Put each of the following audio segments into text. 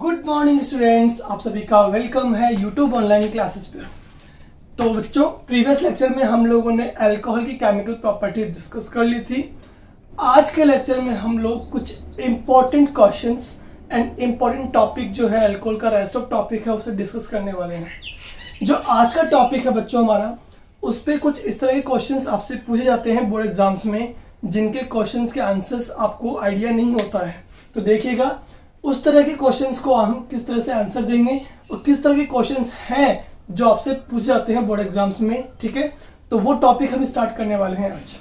Good morning students, आप सभी का वेलकम है यूट्यूब ऑनलाइन क्लासेस पे। तो बच्चों, प्रीवियस लेक्चर में हम लोगों ने अल्कोहल की केमिकल प्रॉपर्टी डिस्कस कर ली थी। आज के लेक्चर में हम लोग कुछ important questions and important topic जो है अल्कोहल का रेस्ट ऑफ टॉपिक है उसे डिस्कस करने वाले हैं। जो आज का टॉपिक है बच्चों हमारा, उस पर कुछ इस तरह के क्वेश्चंस आपसे पूछे जाते हैं बोर्ड एग्जाम्स में, जिनके क्वेश्चंस के आंसर्स आपको आइडिया नहीं होता है। तो देखिएगा उस तरह के क्वेश्चंस को हम किस तरह से आंसर देंगे और किस तरह के क्वेश्चंस हैं जो आपसे पूछे जाते हैं बोर्ड एग्जाम्स में। ठीक है, तो वो टॉपिक हम स्टार्ट करने वाले हैं आज।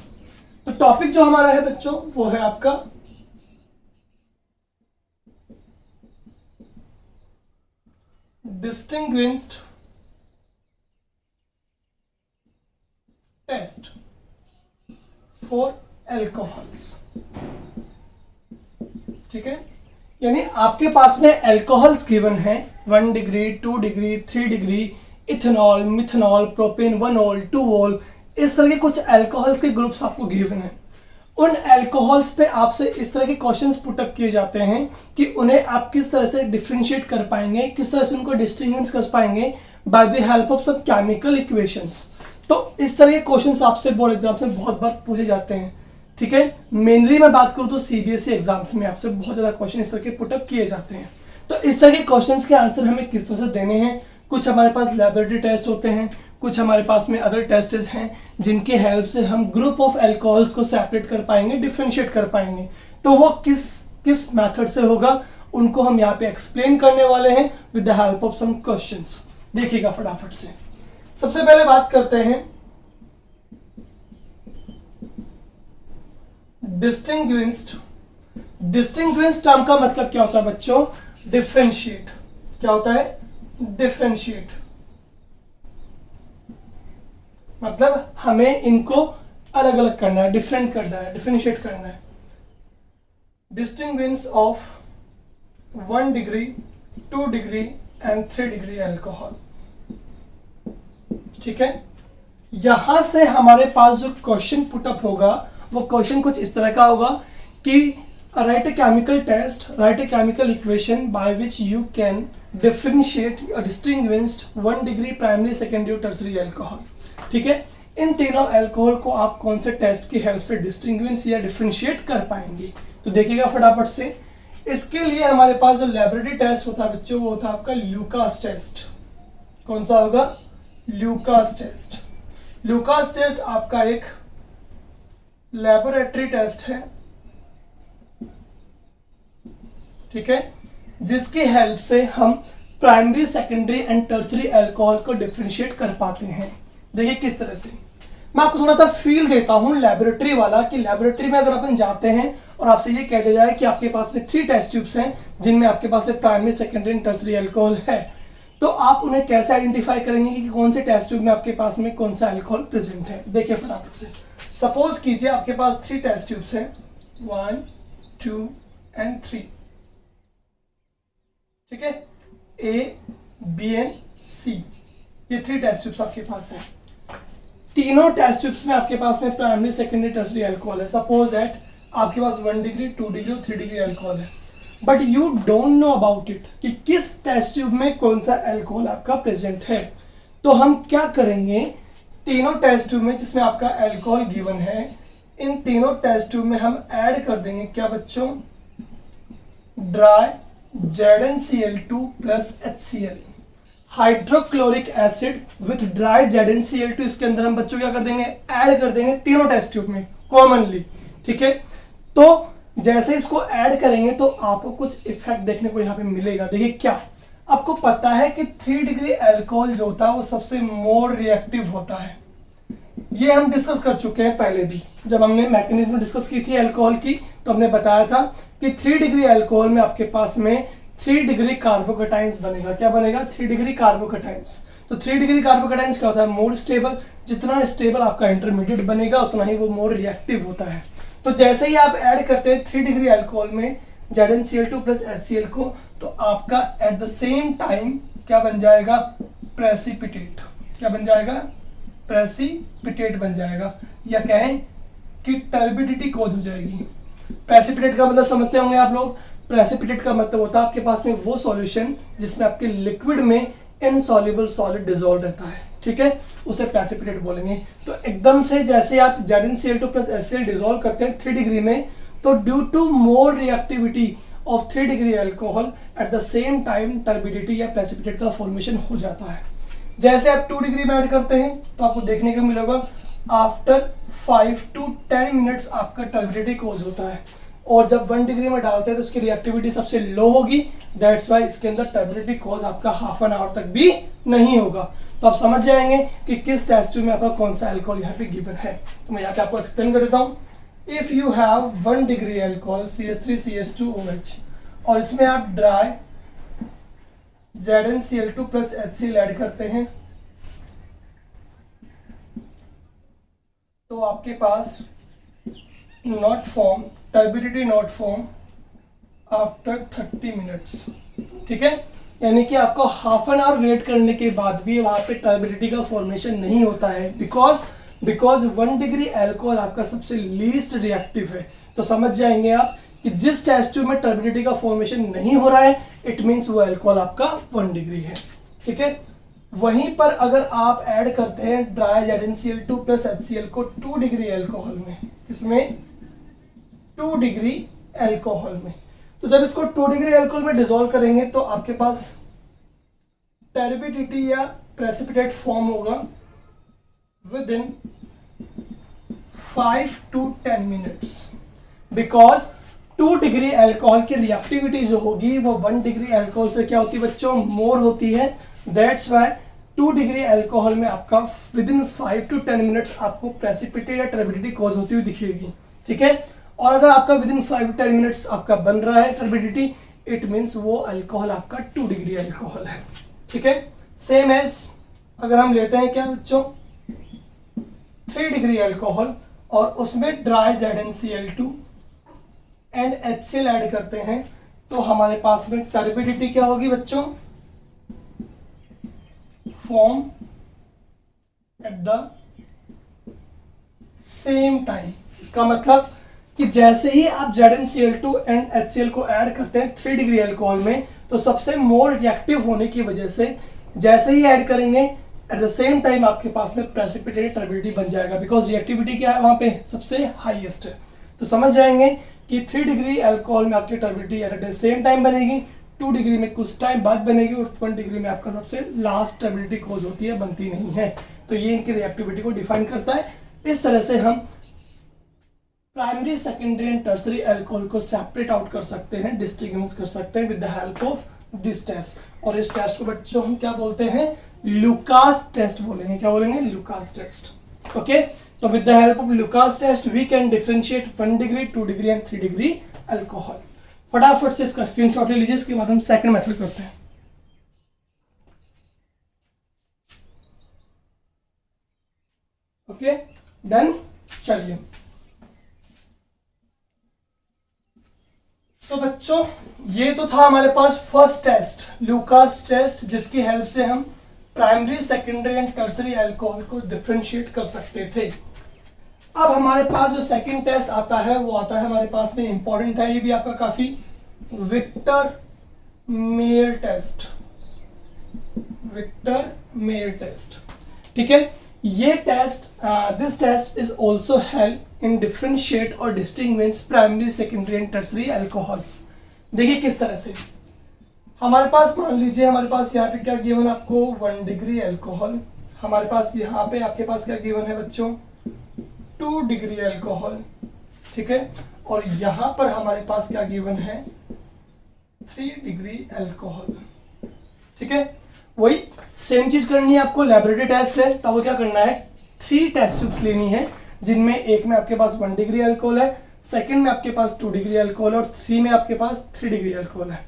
तो टॉपिक जो हमारा है बच्चों वो है आपका डिस्टिंग्विश्ड टेस्ट फॉर अल्कोहल्स। ठीक है, यानी आपके पास में अल्कोहल्स गिवन है 1 degree, 2 degree, 3 degree, ethanol, methanol, propane, 1-ऑल, 2-ऑल, इस तरह के कुछ अल्कोहल्स के ग्रुप्स आपको गिवन है। उन अल्कोहल्स पे आपसे इस तरह के क्वेश्चंस पुटअप किए जाते हैं कि उन्हें आप किस तरह से डिफरेंशिएट कर पाएंगे, किस तरह से उनको डिस्टिंग्विश कर पाएंगे by the help of some chemical equations. तो इस तरह के क्वेश्चंस आपसे बोर्ड एग्जाम्स में बहुत बार पूछे जाते हैं। ठीक है, मेनली मैं बात करूं तो सीबीएसई एग्जाम्स में आपसे बहुत ज्यादा क्वेश्चन इस तरह के पुटअप किए जाते हैं। तो इस तरह के क्वेश्चंस के आंसर हमें किस तरह से देने हैं, कुछ हमारे पास लैबोरेटरी टेस्ट होते हैं, कुछ हमारे पास में अदर टेस्ट्स हैं जिनके हेल्प से हम ग्रुप ऑफ अल्कोहल्स को सेपरेट कर पाएंगे, डिफरेंशिएट कर पाएंगे। तो वो किस मेथड से होगा उनको हम यहाँ पे एक्सप्लेन करने वाले हैं with the help of some questions. देखिएगा फटाफट से। सबसे पहले बात करते हैं डिस्टिंग्विश्ड टर्म का मतलब क्या होता है बच्चों? डिफरेंशिएट। क्या होता है? डिफरेंशिएट मतलब हमें इनको अलग अलग करना है, डिफरेंट करना है, डिफरेंशिएट करना है। Distinguish of 1 degree, 2 degree and 3 degree alcohol. ठीक है, यहां से हमारे पास जो क्वेश्चन पुटअप होगा वो क्वेश्चन कुछ इस तरह का होगा कि write a chemical test, write a chemical equation by which you can differentiate distinguished 1 degree primary, secondary और टर्सरी अल्कोहल। ठीक है, इन तीनों अल्कोहल को आप कौन से टेस्ट की हेल्प से डिस्टिंग्विश या डिफरेंशिएट कर पाएंगे। तो देखिएगा फटाफट से। इसके लिए हमारे पास जो लैबोरेटरी टेस्ट होता है बच्चों वो होता है आपका ल्यूकास टेस्ट। कौन सा होगा? Lucas test. ल्यूकास टेस्ट आपका एक लैबोरेटरी टेस्ट है। ठीक है, जिसकी हेल्प से हम primary, secondary and tertiary alcohol को डिफरेंशिएट कर पाते हैं। देखिए किस तरह से। मैं आपको थोड़ा सा फील देता हूं लैबोरेटरी वाला, कि लैबोरेटरी में अगर अपन जाते हैं और आपसे ये कह दिया जाए कि आपके पास में 3 टेस्ट ट्यूब्स हैं जिनमें आपके पास primary, secondary and tertiary alcohol है, तो आप उन्हें कैसे आइडेंटिफाई करेंगे कि कौन से टेस्ट ट्यूब में आपके पास में कौन सा अल्कोहल प्रेजेंट है। देखिए फटाफट से। सपोज कीजिए आपके पास 3 टेस्ट ट्यूब्स हैं, 1, 2 एंड 3। ठीक है, ए, बी एंड सी, ये 3 टेस्ट ट्यूब्स आपके पास हैं। तीनों टेस्ट ट्यूब्स में आपके पास में प्राइमरी, सेकेंडरी, टर्सरी अल्कोहल है। सपोज दैट आपके पास 1 डिग्री, 2 डिग्री और 3 डिग्री अल्कोहल है, but you don't know about it कि किस टेस्ट ट्यूब में कौन सा अल्कोहल आपका प्रेजेंट है। तो हम क्या करेंगे, तीनों टेस्ट ट्यूब में जिसमें आपका अल्कोहल गिवन है, इन तीनों टेस्ट ट्यूब में हम ऐड कर देंगे क्या बच्चों? Dry ZnCl2 plus HCl, hydrochloric acid with dry ZnCl2। इसके अंदर हम बच्चों क्या कर देंगे? ऐड कर देंगे तीनों टेस्ट ट्यूब में कॉमनली। ठीक है, तो जैसे इसको ऐड करेंगे तो आपको कुछ इफेक्ट देखने को यहाँ पे मिलेगा। देखिए क्या, आपको पता है कि 3 डिग्री अल्कोहल जो होता है वो सबसे मोर रिएक्टिव होता है। ये हम डिस्कस कर चुके हैं पहले भी, जब हमने मैकेनिज्म डिस्कस की थी अल्कोहल की, तो हमने बताया था कि 3 डिग्री अल्कोहल में आपके पास में 3 डिग्री कार्बोकेटाइंस बनेगा। क्या बनेगा? 3 डिग्री कार्बोकेटाइंस। तो 3 डिग्री कार्बोकेटाइंस क्या होता है? More stable. जितना स्टेबल आपका इंटरमीडिएट बनेगा उतना ही वो मोर रिएक्टिव होता है। तो जैसे ही आप ऐड करते हैं 3 डिग्री अल्कोहल में ZnCl2 प्लस HCl को, तो आपका एट द सेम टाइम क्या बन जाएगा? प्रेसिपिटेट। क्या बन जाएगा? प्रेसिपिटेट बन जाएगा, या कहें कि टर्बिडिटी कोज हो जाएगी। प्रेसिपिटेट का मतलब समझते होंगे आप लोग, प्रेसिपिटेट का मतलब होता है आपके पास में वो सॉल्यूशन जिसमें आपके लिक्विड में इनसॉल्युबल सॉलिड डिसॉल्व रहता है, ठीक है, उसे प्रेसिपिटेट बोलेंगे। तो एकदम से जैसे आप ZnCl2 प्लस HCl डिसॉल्व करते हैं 3 डिग्री में, तो due to more reactivity of 3 degree alcohol at the same time turbidity या प्रेसिपिटेट का फॉर्मेशन हो जाता है। जैसे आप 2 डिग्री में ऐड करते हैं तो आपको देखने को मिलेगा आफ्टर 5 to 10 मिनट्स आपका टर्बिडिटी कोज होता है, और जब 1 डिग्री में डालते हैं तो उसकी रिएक्टिविटी सबसे लो होगी, दैट्स वाई इसके अंदर टर्बिडिटी कोज आपका हाफ एन आवर तक भी नहीं होगा। तो आप समझ जाएंगे कि किस टेस्ट ट्यूब में आपका कौन सा अल्कोहल यहाँ पे गिवन है। तो मैं यहाँ पे आपको एक्सप्लेन कर देता हूँ। If you have 1 degree alcohol CH3CH2OH और इसमें आप dry ZnCl2 plus HCl add करते हैं, तो आपके पास not form turbidity not form after 30 minutes, ठीक है, यानी कि आपको हाफ एन आवर वेट करने के बाद भी वहां पे टर्बिडिटी का फॉर्मेशन नहीं होता है, बिकॉज 1 डिग्री अल्कोहल आपका सबसे लीस्ट रिएक्टिव है। तो समझ जाएंगे आप कि जिस टेस्ट ट्यूब में टर्बिडिटी का फॉर्मेशन नहीं हो रहा है, इट मीन्स वो अल्कोहल आपका 1 डिग्री है, ठीक है। वहीं पर अगर आप ऐड करते हैं ड्राई ZnCl2 प्लस HCl को 2 डिग्री अल्कोहल में, इसमें 2 डिग्री अल्कोहल में, तो जब इसको 2 डिग्री अल्कोहल में डिसॉल्व करेंगे तो आपके पास टर्बिडिटी या प्रेसिपिटेट फॉर्म होगा with in 5 to 10 minutes, because 2 degree alcohol की रिएक्टिविटी जो होगी वो 1 डिग्री अल्कोहल से क्या होती है बच्चों, मोर होती है। दैट्स वाई 2 डिग्री अल्कोहल में आपका विद इन 5 to 10 मिनट्स आपको प्रेसिपिटेट या टर्बिडिटी कॉज होती हुई दिखेगी, ठीक है। और अगर आपका विद इन 5 to 10 मिनट्स आपका बन रहा है टर्बिडिटी, इट मीन्स वो अल्कोहल आपका 2 डिग्री अल्कोहल है, ठीक है। सेम एज अगर हम लेते हैं क्या बच्चों 3 डिग्री अल्कोहल और उसमें dry ZnCl2 and HCl add करते हैं, तो हमारे पास में टर्बिडिटी क्या होगी बच्चों, form eight the same time. इसका मतलब कि जैसे ही आप ZnCl2 एंड HCl को ऐड करते हैं 3 डिग्री अल्कोहल में, तो सबसे मोर रिएक्टिव होने की वजह से जैसे ही ऐड करेंगे एट द सेम टाइम आपके पास में प्रेसिपिटेट टर्बिडिटी बन जाएगा, बिकॉज रिएक्टिविटी क्या है वहां पे सबसे हाईएस्ट है। तो समझ जाएंगे कि 3 डिग्री अल्कोहल में आपकी turbidity eight the same time बनेगी, 2 डिग्री में कुछ टाइम बाद बनेगी, और 1 डिग्री में आपका सबसे लास्ट टर्बिडिटी खोज होती है, बनती नहीं है। तो ये इनकी रिएक्टिविटी को डिफाइन करता है। इस तरह से हम primary, secondary and tertiary alcohol को सेपरेट आउट कर सकते हैं, डिस्टिंग्विश कर सकते हैं with the help of this test. और इस टेस्ट को बच्चों हम क्या बोलते हैं, लुकास टेस्ट बोलेंगे। क्या बोलेंगे, लुकास टेस्ट। ओके, तो with the help of Lucas test we can differentiate 1 degree, 2 degree and 3 degree alcohol. फटाफट से इसका स्क्रीनशॉट ले लीजिए, इसके बाद हम सेकंड मेथड करते हैं। ओके डन, चलिए। तो बच्चों ये तो था हमारे पास फर्स्ट टेस्ट, लुकास टेस्ट, जिसकी हेल्प से हम primary, secondary and tertiary alcohol को डिफरेंशिएट कर सकते थे। अब हमारे पास जो सेकंड टेस्ट आता है वो आता है हमारे पास में, इंपॉर्टेंट है ये भी आपका काफी, Victor Meyer test. Victor Meyer test, ठीक है। ये test, this test is also help in differentiate और distinguish primary, secondary and tertiary alcohols. देखिए किस तरह से, हमारे पास मान लीजिए हमारे पास यहाँ पे क्या गिवन आपको 1 डिग्री अल्कोहल, हमारे पास यहाँ पे आपके पास क्या गिवन है बच्चों 2 डिग्री अल्कोहल, ठीक है। और यहाँ पर हमारे पास क्या गिवन है 3 डिग्री अल्कोहल, ठीक है। वही सेम चीज करनी है आपको, लेबोरेटरी टेस्ट है, तब वो क्या करना है 3 टेस्ट ट्यूब्स लेनी है, जिनमें एक में आपके पास 1 डिग्री अल्कोहल है, सेकंड में आपके पास 2 डिग्री अल्कोहल है, और 3 में आपके पास 3 डिग्री अल्कोहल है।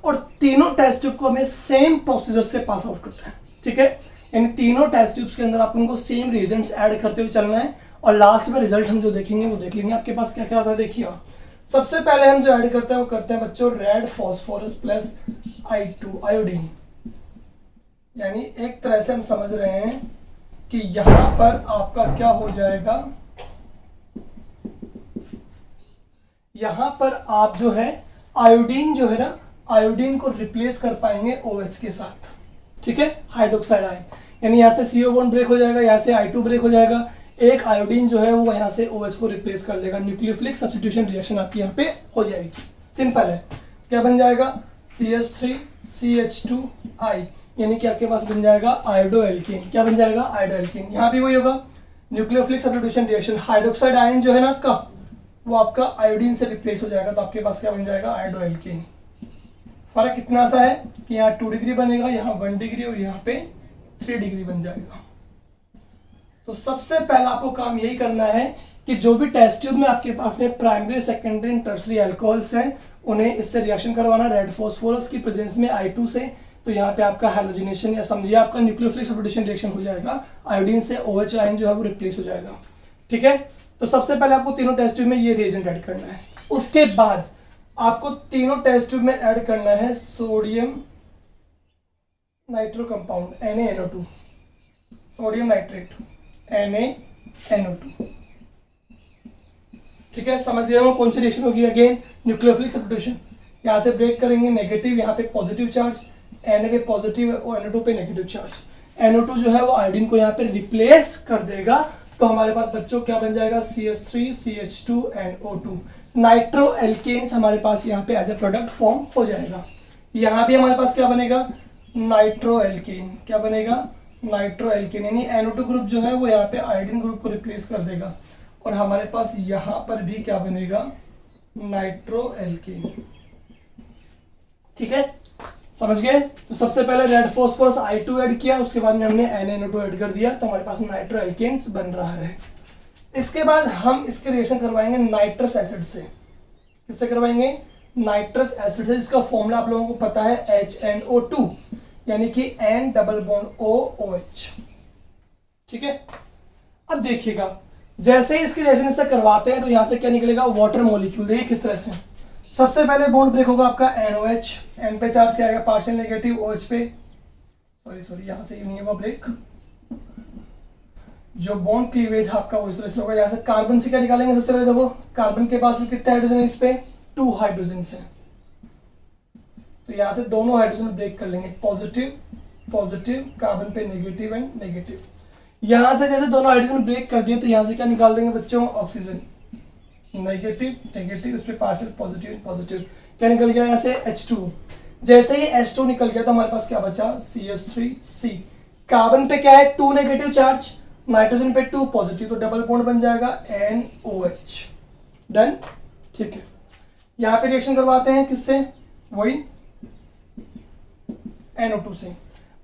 और तीनों टेस्ट ट्यूब को हमें सेम प्रोसीजर से पास आउट करना है, ठीक है। यानी तीनों टेस्ट ट्यूब्स के अंदर आप उनको सेम रिएजेंट्स ऐड करते हुए चलना है, और लास्ट में रिजल्ट हम जो देखेंगे वो देख लेंगे आपके पास क्या क्या आता है। देखिए सबसे पहले हम जो ऐड करते हैं वो करते हैं बच्चों red phosphorus plus I2 iodine. यानी एक तरह से हम समझ रहे हैं कि यहां पर आपका क्या हो जाएगा, यहां पर आप जो है आयोडीन जो है ना, आयोडीन को रिप्लेस कर पाएंगे OH के साथ, ठीक है, हाइड्रोक्साइड आयन, यानी यहाँ से CO बॉन्ड ब्रेक हो जाएगा, यहाँ से I2 ब्रेक हो जाएगा, एक आयोडीन जो है वो यहाँ से OH को रिप्लेस कर देगा, न्यूक्लियोफिलिक सब्स्टिट्यूशन रिएक्शन आपकी यहाँ पे हो जाएगी। सिंपल है, क्या बन जाएगा CH3CH2I, यानी कि आपके पास बन जाएगा आयोडोएल्कीन। क्या बन जाएगा? आयोडोएल्कीन। यहाँ भी वही होगा, nucleophilic substitution reaction, hydroxide ion जो है ना आपका, वो आपका आयोडीन से रिप्लेस हो जाएगा, तो आपके पास क्या बन जाएगा? आयोडोएल्कीन। फर्क कितना सा है कि यहाँ 2 डिग्री बनेगा, यहाँ 1 डिग्री और यहाँ पे 3 डिग्री बन जाएगा। तो सबसे पहला आपको काम यही करना है कि जो भी टेस्ट ट्यूब में आपके पास में primary, secondary and tertiary alcohols हैं, उन्हें इससे रिएक्शन करवाना रेड फास्फोरस की प्रेजेंस में I2 से। तो यहाँ पे आपका हैलोजिनेशन या समझिए आपका न्यूक्लियोफिलिक सब्स्टिट्यूशन रिएक्शन हो जाएगा, आयोडीन से OH आयन जो है वो रिप्लेस हो जाएगा। ठीक है, तो सबसे पहले आपको तीनों टेस्ट ट्यूब में ये रिएजेंट ऐड करना है। उसके बाद आपको तीनों टेस्ट ट्यूब में ऐड करना है sodium nitro compound NaNO2, sodium nitrate NaNO2। ठीक है, समझ गए हो कौन सी रिएक्शन होगी? अगेन न्यूक्लियोफिलिक सब्स्टिट्यूशन, यहाँ से ब्रेक करेंगे नेगेटिव, यहाँ पे पॉजिटिव चार्ज, Na पे पॉजिटिव और NO2 पे नेगेटिव चार्ज। NO2 जो है वो आयोडीन को यहाँ पे रिप्लेस कर देगा, तो हमारे पास बच्चों क्या बन जाएगा? CH3CH2NO2, नाइट्रो एल्केन्स हमारे पास यहाँ पे एज ए प्रोडक्ट फॉर्म हो जाएगा। यहाँ भी हमारे पास क्या बनेगा? Nitro alkene. क्या बनेगा? नाइट्रो एल्केन, यानी NO2 ग्रुप जो है वो यहाँ पे आयोडीन ग्रुप को रिप्लेस कर देगा, और हमारे पास यहाँ पर भी क्या बनेगा? Nitro alkene. ठीक है, समझ गए? तो सबसे पहले रेड फास्फोरस I2 ऐड किया, उसके बाद में हमने NaNO2 ऐड कर दिया, तो हमारे पास नाइट्रो एल्केन्स बन रहा है। इसके बाद हम इसके रिएक्शन करवाएंगे नाइट्रस एसिड से। किससे करवाएंगे? नाइट्रस एसिड से, जिसका फॉर्मूला आप लोगों को पता है HNO2, यानी कि N डबल बॉन्ड OOH। ठीक है, अब देखिएगा, जैसे ही इसके रिएक्शन से करवाते हैं तो यहां से क्या निकलेगा? Water molecule. देखिए किस तरह से, सबसे पहले बॉन्ड ब्रेक होगा आपका NOH, N पे चार्ज क्या आएगा? पार्शियल नेगेटिव, OH पे सॉरी यहां से नहीं होगा ब्रेक, जो बॉन्ड क्लीवेज आपका वो इस तरह से होगा। यहाँ से कार्बन से क्या निकालेंगे? सबसे पहले देखो, कार्बन के पास कितने हाइड्रोजन है? इस पे 2 हाइड्रोजन से, तो यहाँ से दोनों हाइड्रोजन ब्रेक कर लेंगे, पॉजिटिव पॉजिटिव, कार्बन पे नेगेटिव एंड नेगेटिव। यहाँ से जैसे दोनों हाइड्रोजन ब्रेक कर दिए, तो यहाँ से क्या निकाल देंगे बच्चों? ऑक्सीजन, नेगेटिव नेगेटिव, इस पे पार्शियल पॉजिटिव पॉजिटिव, क्या निकल गया यहाँ से? H2। जैसे ही H2 निकल गया तो हमारे पास क्या बचा? CH3C। कार्बन पे क्या है? 2 नेगेटिव चार्ज, नाइट्रोजन पे 2 पॉजिटिव, तो डबल बॉन्ड बन जाएगा NOH। डन। ठीक है, यहाँ पे रिएक्शन करवाते हैं किससे? वही NO2 से।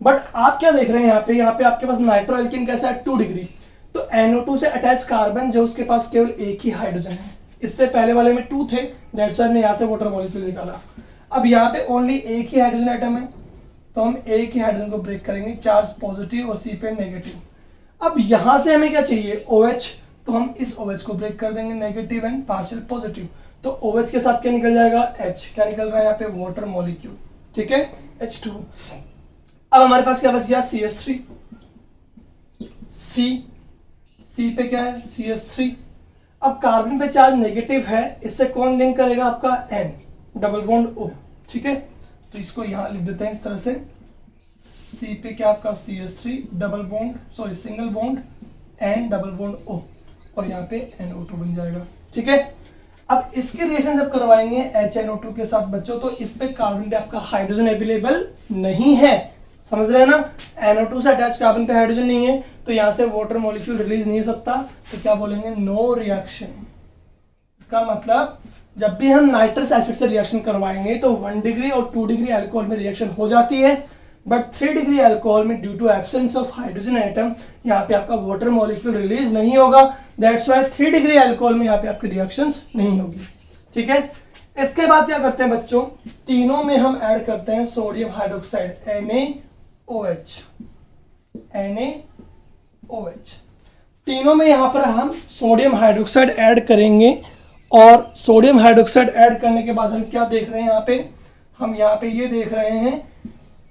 बट आप क्या देख रहे हैं यहाँ पे आपके पास नाइट्रो एल्कीन कैसा है? 2 डिग्री। तो NO2 से अटैच कार्बन जो उसके पास केवल एक ही हाइड्रोजन है, इससे पहले वाले में 2 थे, दैट्स व्हाई हमने यहाँ से वाटर मॉलिक्यूल निकाला। अब यहाँ पे ओनली एक ही हाइड्रोजन एटम है, तो हम एक ही हाइड्रोजन को ब्रेक करेंगे, चार्ज पॉजिटिव और C पे नेगेटिव। अब यहाँ से हमें क्या चाहिए? OH, तो हम इस OH को ब्रेक कर देंगे, नेगेटिव एंड पार्शियल पॉजिटिव, तो OH के साथ क्या निकल जाएगा? H। क्या निकल रहा है यहाँ पे? Water molecule. ठीक है, H2। अब हमारे पास क्या बच गया? CH3, C पे क्या है? CH3। अब कार्बन पे चार्ज नेगेटिव है, इससे कौन लिंक करेगा? आपका N डबल बॉन्ड O। ठीक है, तो इसको यहाँ लिख देते हैं इस तरह से, C पे क्या आपका? CH3 double bond sorry single bond N double bond O, और यहाँ पे NO2 बन जाएगा। ठीक है, अब इसके रिएक्शन जब करवाएंगे HNO2 के साथ बच्चों, तो इस पे कार्बन पे आपका हाइड्रोजन अवेलेबल नहीं है, समझ रहे हैं ना? NO2 से अटैच कार्बन पे हाइड्रोजन नहीं है, तो यहाँ से वाटर मॉलिक्यूल रिलीज नहीं हो सकता, तो क्या बोलेंगे? No reaction. इसका मतलब जब भी हम नाइट्रस एसिड से रिएक्शन करवाएंगे तो 1 डिग्री और 2 डिग्री अल्कोहल में रिएक्शन हो जाती है, बट 3 डिग्री अल्कोहल में due to absence of hydrogen atom यहाँ पे आपका वाटर मॉलिक्यूल रिलीज नहीं होगा, दैट्स व्हाई 3 डिग्री अल्कोहल में यहाँ पे आपकी रिएक्शंस नहीं होगी। ठीक है, इसके बाद क्या करते हैं बच्चों? तीनों में हम ऐड करते हैं सोडियम हाइड्रोक्साइड NaOH। तीनों में यहाँ पर हम सोडियम हाइड्रोक्साइड ऐड करेंगे, और सोडियम हाइड्रोक्साइड ऐड करने के बाद हम क्या देख रहे हैं यहाँ पे? हम यहाँ पे ये देख रहे हैं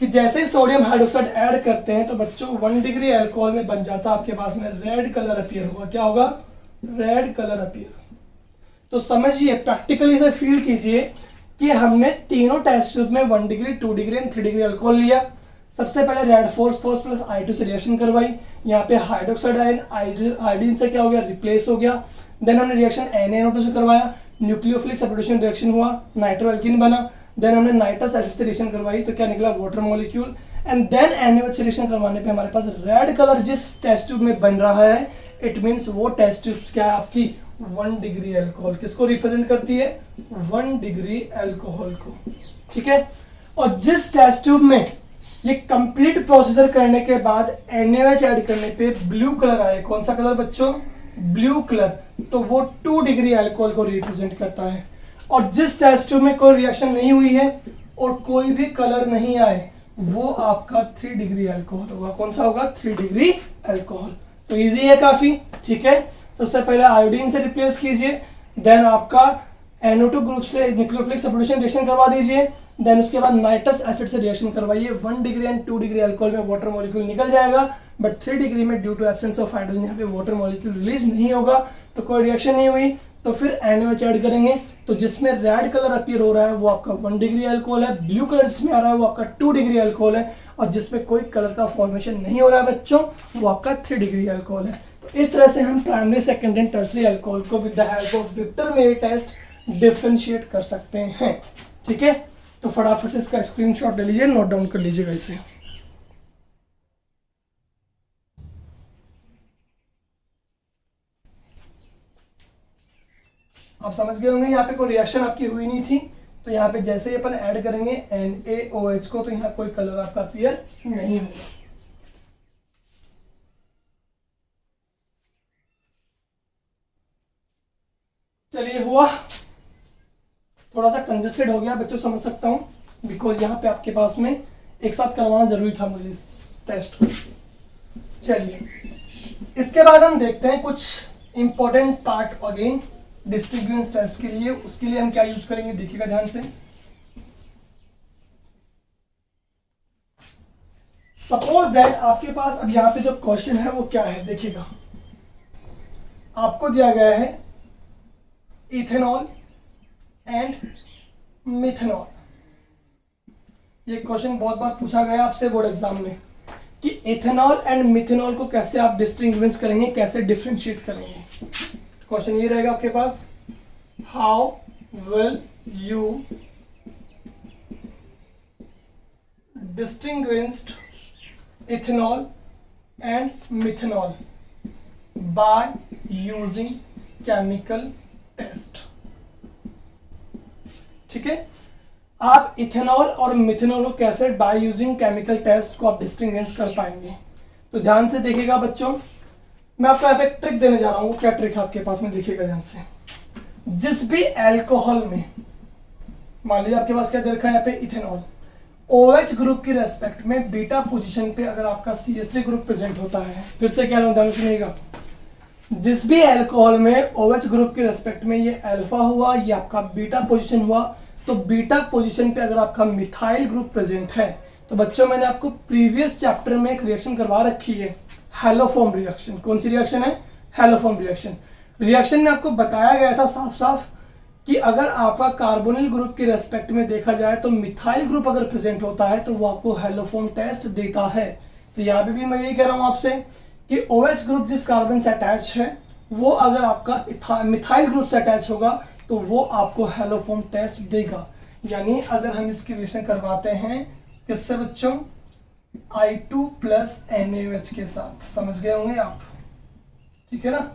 कि जैसे ही सोडियम हाइड्रोक्साइड ऐड करते हैं तो बच्चों 1 डिग्री अल्कोहल में बन जाता है आपके पास में रेड कलर अपीयर होगा। क्या होगा? Red colour appear. तो समझिए, प्रैक्टिकली से फील कीजिए कि हमने तीनों टेस्ट ट्यूब में 1 degree 2 degree and 3 degree alcohol लिया। सबसे पहले रेड फोर्स प्लस I2 से रिएक्शन करवाई, यहाँ पे हाइड्रोक्साइड आयन आयोडीन से क्या हो गया, रिप्लेस हो गया। देन हमने रिएक्शन NaNO2 से करवाया, न्यूक्लियोफिलिक सेपरेशन रिएक्शन हुआ, नाइट्रोएल्कीन बना। देन हमने नाइट्रस एसिड से रिएक्शन करवाई तो क्या निकला, water molecule. And then NaOH से रिएक्शन करवाने पे हमारे पास रेड कलर जिस टेस्ट ट्यूब में बन रहा है, इट मींस वो टेस्ट ट्यूब क्या है आपकी 1 डिग्री अल्कोहल। किसको रिप्रेजेंट करती है, 1 डिग्री अल्कोहल को, ठीक है। और जिस टेस्ट ट्यूब में ये कंप्लीट प्रोसीजर करने के बाद NaOH ऐड करने पे ब्लू कलर आए, कौन सा कलर बच्चों, ब्लू कलर, तो वो 2 डिग्री अल्कोहल को रिप्रेजेंट करता है। और जिस टेस्ट ट्यूब में कोई रिएक्शन नहीं हुई है और कोई भी कलर नहीं आए, वो आपका 3 डिग्री अल्कोहल होगा। कौन सा होगा, 3 डिग्री अल्कोहल। तो इजी है काफी, ठीक है। सबसे पहले आयोडीन से रिप्लेस कीजिए, देन आपका NO2 ग्रुप से न्यूक्लियोफिलिक सेपरेशन रिएक्शन करवा दीजिए, देन उसके बाद नाइट्रस एसिड से रिएक्शन करवाइए। 1 डिग्री एंड 2 डिग्री अल्कोहल में वाटर मॉलिक्यूल निकल जाएगा, बट 3 डिग्री में due to absence of hydrogen यहाँ पे वाटर मॉलिक्यूल रिलीज नहीं होगा, तो कोई रिएक्शन नहीं हुई। तो फिर NaOH ऐड करेंगे, तो जिसमें रेड कलर अपीयर हो रहा है वो आपका 1 डिग्री अल्कोहल है, ब्लू कलर जिसमें आ रहा है वो आपका 2 डिग्री अल्कोहल है, और जिसमें कोई कलर का फॉर्मेशन नहीं हो रहा है बच्चों, वो आपका 3 डिग्री अल्कोहल है। तो इस तरह से हम primary, secondary and tertiary alcohol को with the help of Victor Meyer test differentiate कर सकते हैं, ठीक है। तो फटाफट से इसका स्क्रीनशॉट ले लीजिए, नोट डाउन कर लीजिएगा इसे। आप समझ गए होंगे, यहाँ पे कोई रिएक्शन आपकी हुई नहीं थी, तो यहाँ पे जैसे ही अपन ऐड करेंगे NaOH को, तो यहाँ कोई कलर आपका अपीयर नहीं होगा। चलिए, हुआ थोड़ा सा कंजेस्टेड हो गया बच्चों, समझ सकता हूँ, बिकॉज यहाँ पे आपके पास में एक साथ करवाना जरूरी था मुझे इस टेस्ट को। चलिए, इसके बाद हम देखते हैं कुछ important part again distinguish test के लिए। उसके लिए हम क्या यूज करेंगे, देखिएगा ध्यान से। सपोज दैट आपके पास अब यहाँ पे जो क्वेश्चन है वो क्या है, देखिएगा। आपको दिया गया है इथेनॉल एंड मिथेनॉल। ये क्वेश्चन बहुत बार पूछा गया आपसे बोर्ड एग्जाम में कि इथेनॉल एंड मिथेनॉल को कैसे आप डिस्टिंग्विश करेंगे, कैसे डिफरेंशिएट करेंगे। क्वेश्चन ये रहेगा आपके पास, how will you distinguish ethanol and methanol by using chemical test, ठीक है। आप इथेनॉल और मिथेनॉल को कैसे बाय यूजिंग केमिकल टेस्ट को आप डिस्टिंग्विश कर पाएंगे। तो ध्यान से देखिएगा बच्चों, मैं आपको यहाँ पे एक ट्रिक देने जा रहा हूँ। क्या ट्रिक है आपके पास में, देखिएगा ध्यान से। जिस भी अल्कोहल में, मान लीजिए आपके पास क्या दे रखा है यहाँ पे इथेनॉल, OH ग्रुप की रेस्पेक्ट में बीटा पोजीशन पे अगर आपका CH3 ग्रुप प्रेजेंट होता है, फिर से कह रहा हूँ, ध्यान सुनिएगा। जिस भी अल्कोहल में OH ग्रुप के रेस्पेक्ट में ये अल्फा हुआ, ये आपका बीटा पोजीशन हुआ, तो बीटा पोजीशन पे अगर आपका मिथाइल ग्रुप प्रेजेंट है, तो बच्चों मैंने आपको प्रीवियस चैप्टर में एक रिएक्शन करवा रखी है, हैलोफॉर्म रिएक्शन। कौन सी रिएक्शन है, हैलोफॉर्म रिएक्शन। रिएक्शन में आपको बताया गया था साफ साफ कि अगर आपका कार्बोनिल ग्रुप के रेस्पेक्ट में देखा जाए तो मिथाइल ग्रुप अगर प्रेजेंट होता है तो वो आपको हैलोफॉर्म टेस्ट देता है। तो यहाँ पे भी मैं यही कह रहा हूँ आपसे कि OH ग्रुप जिस कार्बन से अटैच है, वो अगर आपका मिथाइल ग्रुप से अटैच होगा तो वो आपको हैलोफॉर्म टेस्ट देगा। यानी अगर हम इसकी रिएक्शन करवाते हैं किससे बच्चों, I2 प्लस NaOH के साथ, समझ गए होंगे आप, ठीक है ना।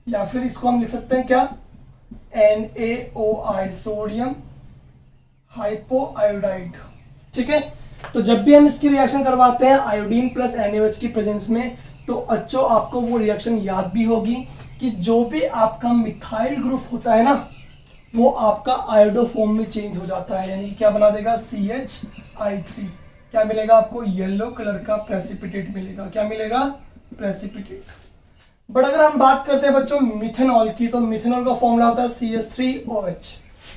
या फिर इसको हम लिख सकते हैं क्या, NaOI, सोडियम हाइपोआयोडाइड, ठीक है। तो जब भी हम इसकी रिएक्शन करवाते हैं आयोडीन प्लस NaOH की प्रेजेंस में, तो अच्छो आपको वो रिएक्शन याद भी होगी कि जो भी आपका मिथाइल ग्रुप होता है ना, वो आपका आयोडोफॉर्म में चेंज हो जाता है। यानी क्या बना देगा, CH3। क्या मिलेगा आपको, येलो कलर का प्रेसिपिटेट मिलेगा। क्या मिलेगा, प्रेसिपिटेट। बट अगर हम बात करते हैं बच्चों मिथेनॉल की, तो मिथेनॉल का फॉर्मूला होता है CH3OH।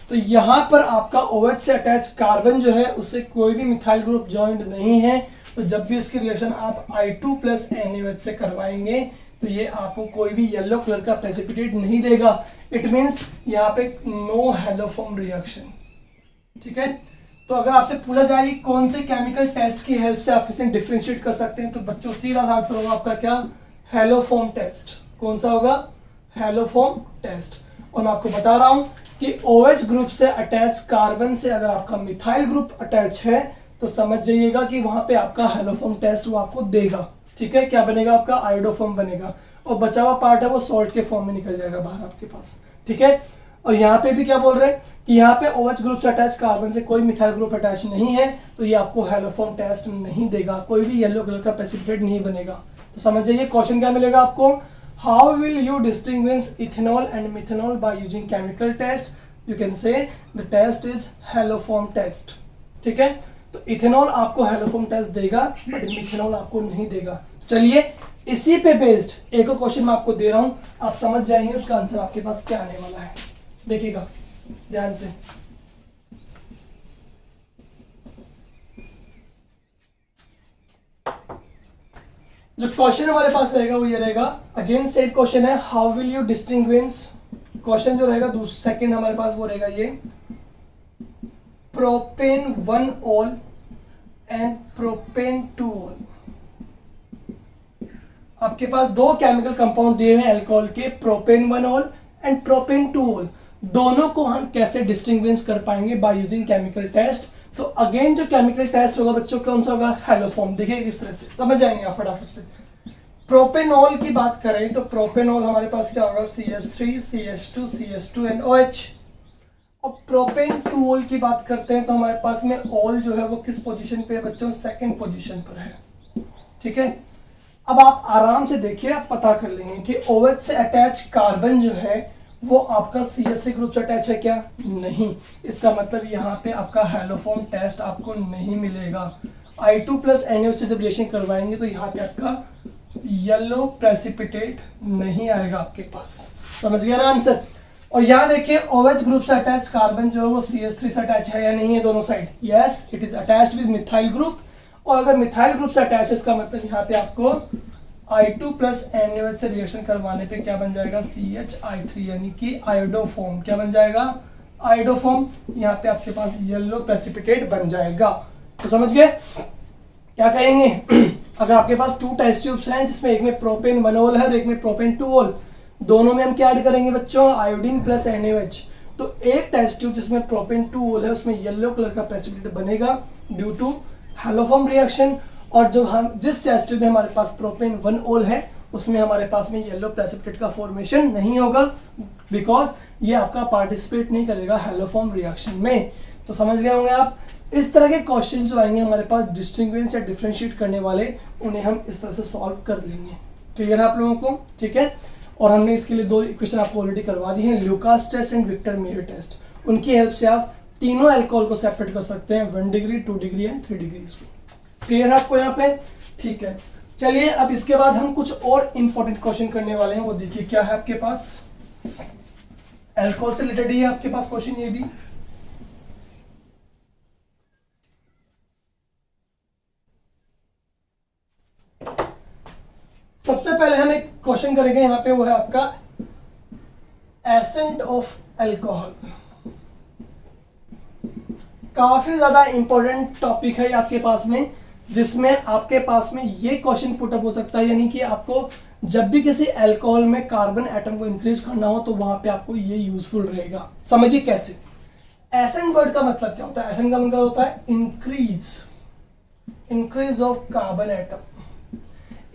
तो यहाँ पर आपका OH से अटैच कार्बन जो है उससे कोई भी मिथाइल ग्रुप ज्वाइंट नहीं है, तो जब भी इसकी रिएक्शन आप I2 प्लस NaOH से करवाएंगे तो ये आपको कोई भी येलो कलर का प्रेसिपिटेट नहीं देगा। इट मीन्स यहाँ पे नो हैलोफॉर्म रिएक्शन, ठीक है। तो अगर आपसे पूछा जाए कौन से केमिकल टेस्ट की हेल्प से आप इसे डिफरेंशिएट कर सकते हैं, तो बच्चों सीधा आंसर होगा आपका क्या, हेलोफॉर्म टेस्ट। कौन सा होगा, हेलोफॉर्म टेस्ट। और मैं आपको बता रहा हूं कि OH ग्रुप से अटैच कार्बन से अगर आपका मिथाइल ग्रुप अटैच है तो समझ जाइएगा कि वहां पे आपका हेलोफॉर्म टेस्ट वो आपको देगा। ठीक है, क्या बनेगा आपका, आयोडोफॉर्म बनेगा, और बचा हुआ पार्ट है वो सॉल्ट के फॉर्म में निकल जाएगा बाहर आपके पास। ठीक है, और यहाँ पे भी क्या बोल रहे हैं कि यहाँ पे OH ग्रुप से अटैच कार्बन से कोई मिथाइल ग्रुप अटैच नहीं है, तो ये आपको हेलोफॉर्म टेस्ट नहीं देगा, कोई भी येलो कलर का प्रेसिपिटेट नहीं बनेगा। तो समझ जाइए क्वेश्चन क्या मिलेगा आपको, how will you distinguish ethanol and methanol by using chemical test, you can say the test is haloform test. ठीक है, तो इथेनॉल आपको हेलोफॉर्म टेस्ट देगा बट मिथेनॉल आपको नहीं देगा। चलिए इसी पे बेस्ड एक और क्वेश्चन मैं आपको दे रहा हूं, आप समझ जाएंगे उसका आंसर आपके पास क्या आने वाला है, देखिएगा ध्यान से। जो क्वेश्चन हमारे पास रहेगा वो ये रहेगा, अगेन सेम क्वेश्चन है, how will you distinguish, question जो रहेगा सेकंड हमारे पास वो रहेगा ये, प्रोपेन 1 ओल एंड प्रोपेन 2 ओल। आपके पास दो केमिकल कंपाउंड दिए हुए हैं अल्कोहल के, प्रोपेन 1 ओल एंड प्रोपेन 2 ओल। दोनों को हम कैसे डिस्टिंग्विश कर पाएंगे बाय यूजिंग केमिकल टेस्ट। तो अगेन जो केमिकल टेस्ट होगा बच्चों कौन सा होगा, हेलोफॉर्म। देखिए किस तरह से समझ जाएंगे आप फटाफट से। प्रोपेनॉल की बात करें तो प्रोपेनॉल हमारे पास क्या होगा, CH3 CH2 CH2 and OH। और प्रोपेन 2 ओल की बात करते हैं तो हमारे पास में ओल जो है वो किस पोजीशन पे है बच्चों, सेकंड पोजीशन पर है। ठीक है, अब आप आराम से देखिए, आप पता कर लेंगे कि OH से अटैच कार्बन जो है वो आपका CH3 ग्रुप से अटैच है क्या, नहीं। इसका मतलब यहाँ पे आपका हेलोफॉर्म टेस्ट आपको नहीं मिलेगा। I2 प्लस NaOH से जब रिएक्शन करवाएंगे तो यहाँ पे आपका येलो प्रेसिपिटेट नहीं आएगा आपके पास। समझ गया ना आंसर। और यहाँ देखिए OH ग्रुप से अटैच कार्बन जो है वो CH3 से अटैच है या नहीं है, दोनों side, yes it is attached with methyl group. और अगर मिथाइल ग्रुप से अटैच है इसका मतलब यहाँ पे आपको I2 प्लस NaOH से रिएक्शन करवाने पे क्या बन जाएगा, CH3 यानी कि आयोडोफॉर्म। क्या बन जाएगा, आयोडोफॉर्म। यहाँ पे आपके पास येलो प्रेसिपिटेट बन जाएगा। तो समझ गए क्या कहेंगे अगर आपके पास 2 टेस्ट ट्यूब्स हैं जिसमें एक में प्रोपेन 1 ओल है और एक में प्रोपेन 2 ओल, दोनों में हम क्या ऐड करेंगे बच्चों, आयोडीन प्लस NaOH। तो एक टेस्ट ट्यूब जिसमें प्रोपेन 2 ओल है उसमें येलो कलर का प्रेसिपिटेट बनेगा ड्यू टू हेलोफॉर्म रिएक्शन। और जो हम जिस टेस्ट ट्यूब में हमारे पास प्रोपेन 1 ओल है उसमें हमारे पास में येलो प्रेसिपिटेट का फॉर्मेशन नहीं होगा, बिकॉज ये आपका पार्टिसिपेट नहीं करेगा हेलोफॉर्म रिएक्शन में। तो समझ गए होंगे आप। इस तरह के क्वेश्चन जो आएंगे हमारे पास डिस्टिंग्विश या डिफरेंशिएट करने वाले, उन्हें हम इस तरह से सॉल्व कर लेंगे। क्लियर है आप लोगों को, ठीक है। और हमने इसके लिए 2 इक्वेशन आपको ऑलरेडी करवा दी हैं, Lucas test and Victor Meyer test. उनकी हेल्प से आप तीनों अल्कोहल को सेपरेट कर सकते हैं, 1 degree 2 degree and 3 degree. Clear है आपको यहाँ पे, ठीक है। चलिए अब इसके बाद हम कुछ और इंपॉर्टेंट क्वेश्चन करने वाले हैं, वो देखिए क्या है आपके पास, अल्कोहल से रिलेटेड ही है आपके पास क्वेश्चन ये भी। सबसे पहले हम एक क्वेश्चन करेंगे यहाँ पे, वो है आपका एसेंट ऑफ अल्कोहल। काफी ज्यादा इंपॉर्टेंट टॉपिक है आपके पास में, जिसमें आपके पास में ये क्वेश्चन पुटअप हो सकता है, यानी कि आपको जब भी किसी अल्कोहल में कार्बन एटम को इंक्रीज करना हो तो वहां पे आपको ये यूजफुल रहेगा। समझिए कैसे। एसेंट वर्ड का मतलब क्या होता है, एसेंट का मतलब होता है इंक्रीज ऑफ कार्बन एटम।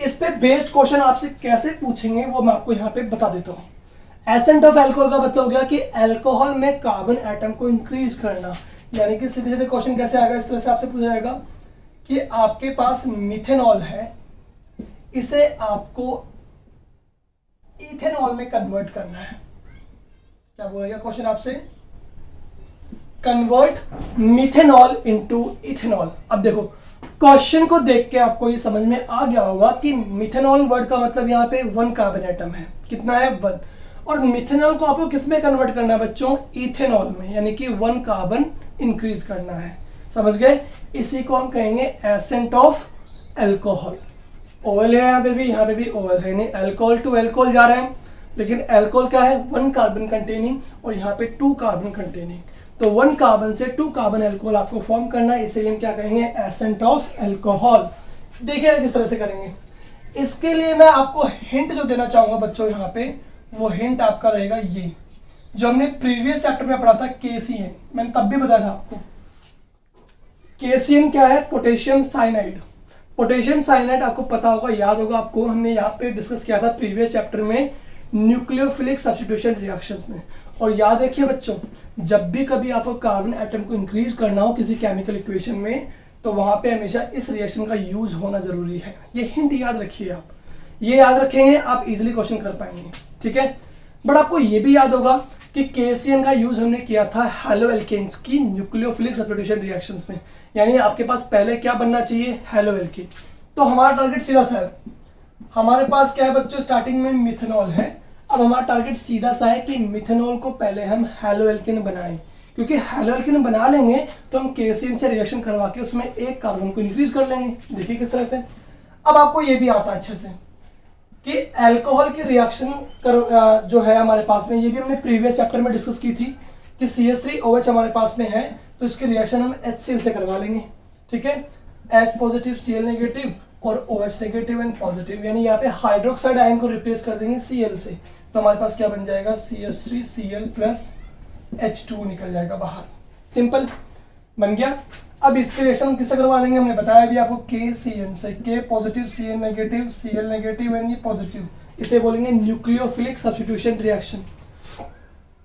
इस पे बेस्ड क्वेश्चन आपसे कैसे पूछेंगे वो मैं आपको यहाँ पे बता देता हूँ। एसेंट ऑफ अल्कोहल का मतलब हो गया कि अल्कोहल में कार्बन एटम को इंक्रीज करना, यानी कि सीधे सीधे क्वेश्चन कैसे आएगा, इस तरह से आपसे पूछा जाएगा कि आपके पास मिथेनॉल है, इसे आपको इथेनॉल में कन्वर्ट करना है। क्या बोलेगा क्वेश्चन आपसे, कन्वर्ट मिथेनॉल इनटू इथेनॉल। अब देखो क्वेश्चन को देख के आपको ये समझ में आ गया होगा कि मिथेनॉल वर्ड का मतलब यहाँ पे 1 कार्बन एटम है, कितना है 1, और मिथेनॉल को आपको किस में कन्वर्ट करना है बच्चों, इथेनॉल में, यानी कि 1 कार्बन इंक्रीज करना है। समझ गए, इसी को हम कहेंगे एसेंट ऑफ अल्कोहल। ओएल है यहाँ पे भी ओएल है, नहीं अल्कोहल टू अल्कोहल जा रहे हैं, लेकिन अल्कोहल क्या है 1 कार्बन कंटेनिंग और यहाँ पे 2 कार्बन कंटेनिंग। तो 1 कार्बन से 2 कार्बन एल्कोहल आपको फॉर्म करना है, इसे हम क्या कहेंगे, एसेंट ऑफ एल्कोहल। देखिए किस तरह से करेंगे। इसके लिए मैं आपको हिंट जो देना चाहूंगा बच्चों यहाँ पे, वो हिंट आपका रहेगा ये जो हमने प्रीवियस चैप्टर में पढ़ा था, KCN। मैंने तब भी बताया था आपको KCN क्या है, पोटेशियम साइनाइड। पोटेशियम साइनाइड आपको पता होगा, याद होगा आपको, हमने यहाँ पे डिस्कस किया था प्रीवियस चैप्टर में न्यूक्लियोफिलिक सब्स्टिट्यूशन रिएक्शंस में। और याद रखिए बच्चों, जब भी कभी आपको कार्बन एटम को इंक्रीज करना हो किसी केमिकल इक्वेशन में, तो वहां पे हमेशा इस रिएक्शन का यूज होना जरूरी है। ये हिंट याद रखिए आप, ये याद रखेंगे आप इजीली क्वेश्चन कर पाएंगे, ठीक है। बट आपको ये भी याद होगा कि KCN का यूज हमने किया था हेलो एल्केन्स की न्यूक्लियोफिलिक सब्स्टिट्यूशन रिएक्शंस में, यानी आपके पास पहले क्या बनना चाहिए, हेलो एल्केन। तो हमारा टारगेट सीधा सा है, हमारे पास क्या है बच्चों, स्टार्टिंग में मिथेनॉल है। अब हमारा टारगेट सीधा सा है कि मिथेनॉल को पहले हम हेलो एल्केन बनाएं, क्योंकि हेलो एल्केन बना लेंगे तो हम KCN से रिएक्शन करवा के उसमें एक कार्बन को इंक्रीज कर लेंगे। देखिए किस तरह से। अब आपको ये भी आता है अच्छे से कि अल्कोहल की रिएक्शन जो है हमारे पास में, ये भी हमने प्रीवियस चैप्टर में डिस्कस की थी कि CH3OH हमारे पास में है, तो इसकी रिएक्शन हम HCl से करवा लेंगे, ठीक है। H पॉजिटिव Cl नेगेटिव और OH नेगेटिव एंड पॉजिटिव, यानी यहाँ पे हाइड्रोक्साइड आयन को रिप्लेस कर देंगे Cl से, तो हमारे पास क्या बन जाएगा, CH3Cl प्लस H2 निकल जाएगा बाहर। सिंपल बन गया। अब इसके रिएक्शन हम किससे करवा देंगे, हमने बताया भी आपको KCN से, K positive Cn negative Cl negative and ये पॉजिटिव, इसे बोलेंगे न्यूक्लियोफिलिक सब्स्टिट्यूशन रिएक्शन।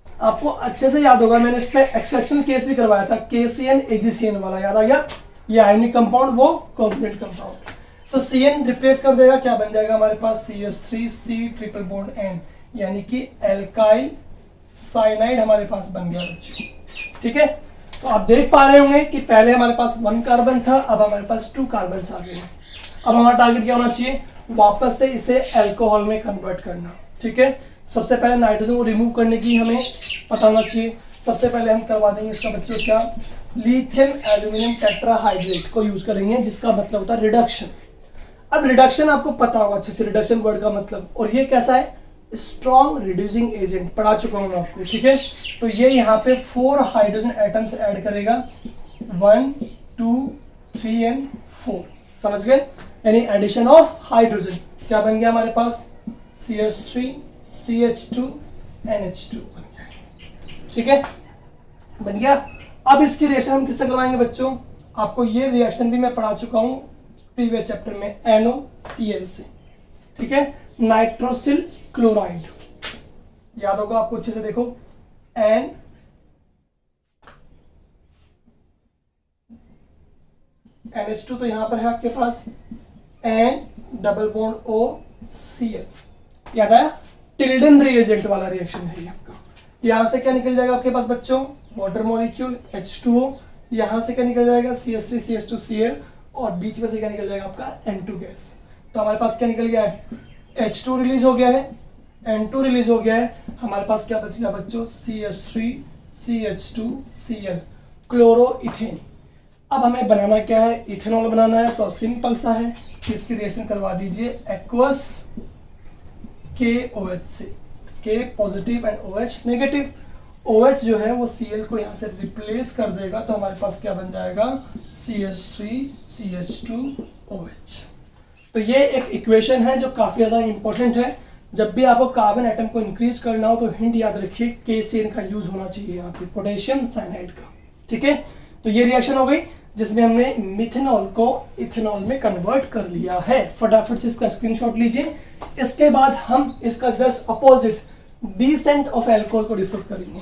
आपको अच्छे से याद होगा, मैंने इसमें एक्सेप्शनल केस भी करवाया था, KCN AgCN वाला, याद आ गया। ये आयनिक कंपाउंड, वो कॉम्प्लेमेंट कंपाउंड। तो Cn रिप्लेस कर देगा, क्या बन जाएगा हमारे पास, CH3C ट्रिपल बॉन्ड N, यानी कि एल्काइल साइनाइड हमारे पास बन गया बच्चों, ठीक है। तो आप देख पा रहे होंगे कि पहले हमारे पास 1 कार्बन था, अब हमारे पास 2 कार्बन आ गए हैं। अब हमारा टारगेट क्या होना चाहिए, वापस से इसे अल्कोहल में कन्वर्ट करना, ठीक है। सबसे पहले नाइट्रोजन को रिमूव करने की हमें पता होना चाहिए। सबसे पहले हम करवा देंगे इसका बच्चों क्या, लिथियम एल्यूमिनियम टेट्राहाइड्रेट को यूज करेंगे, जिसका मतलब होता है रिडक्शन। अब रिडक्शन आपको पता होगा अच्छे से, रिडक्शन वर्ड का मतलब, और ये कैसा है, स्ट्रॉन्ग रिड्यूसिंग एजेंट, पढ़ा चुका हूं मैं आपको, ठीक है। तो ये यहाँ पे 4 हाइड्रोजन एटम्स ऐड करेगा, 1 2 3 एंड 4, समझ गए, यानी एडिशन ऑफ हाइड्रोजन। क्या बन गया हमारे पास, CH3 CH2 NH2, ठीक है, बन गया। अब इसकी रिएक्शन हम किससे करवाएंगे बच्चों, आपको ये रिएक्शन भी मैं पढ़ा चुका हूं प्रीवियस चैप्टर में, NOCl से, ठीक है, नाइट्रोसिल क्लोराइड, याद होगा आपको अच्छे से, देखो NH2 तो यहां पर है आपके पास, N डबल बॉन्ड OCl, याद आया, टिल्डन रिएजेंट वाला रिएक्शन है ये आपका। यहां से क्या निकल जाएगा आपके पास बच्चों, वाटर मॉलिक्यूल H2O, यहां से क्या निकल जाएगा, CH3 CH2Cl, और बीच में से क्या निकल जाएगा आपका N2 गैस। तो हमारे पास क्या निकल गया है, H2 रिलीज हो गया है, N2 रिलीज हो गया है, हमारे पास क्या बच गया बच्चों, CH3 CH2Cl, क्लोरो इथेन। अब हमें बनाना क्या है, इथेनॉल बनाना है। तो अब सिंपल सा है, इसकी रिएक्शन करवा दीजिए एक्वस KOH से, K positive and OH negative. OH जो है वो Cl को यहाँ से रिप्लेस कर देगा, तो हमारे पास क्या बन जाएगा, CH3 CH2OH। तो ये एक इक्वेशन है जो काफी ज्यादा इंपॉर्टेंट है। जब भी आपको कार्बन एटम को इंक्रीज करना हो तो हिंट याद रखिए, KCN का यूज होना चाहिए यहाँ पे, पोटेशियम साइनाइड का, ठीक है। तो ये रिएक्शन हो गई जिसमें हमने मिथेनॉल को इथेनॉल में कन्वर्ट कर लिया है। फटाफट से इसका स्क्रीनशॉट लीजिए। इसके बाद हम इसका just opposite decent of alcohol को डिस्कस करेंगे।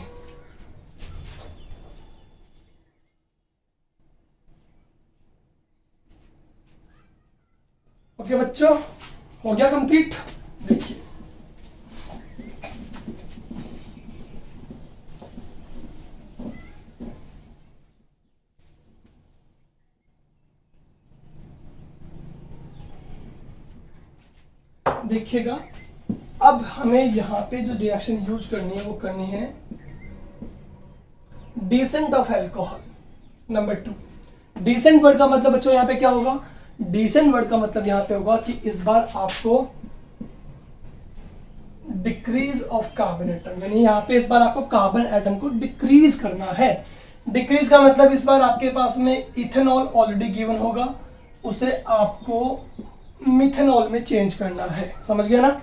ओके बच्चों, हो गया कंप्लीट। देखिए देखिएगा, अब हमें यहां पे जो रिएक्शन यूज करनी है वो करनी है descent of alcohol. Number 2, descent word का मतलब बच्चों यहां पे क्या होगा, डिसेंट वर्ड का मतलब यहां पे होगा कि इस बार आपको डिक्रीज ऑफ कार्बन एटम, यानी यहां पे इस बार आपको कार्बन एटम को डिक्रीज करना है। डिक्रीज का मतलब इस बार आपके पास में इथेनॉल ऑलरेडी गिवन होगा, उसे आपको मिथेनॉल में चेंज करना है, समझ गया ना।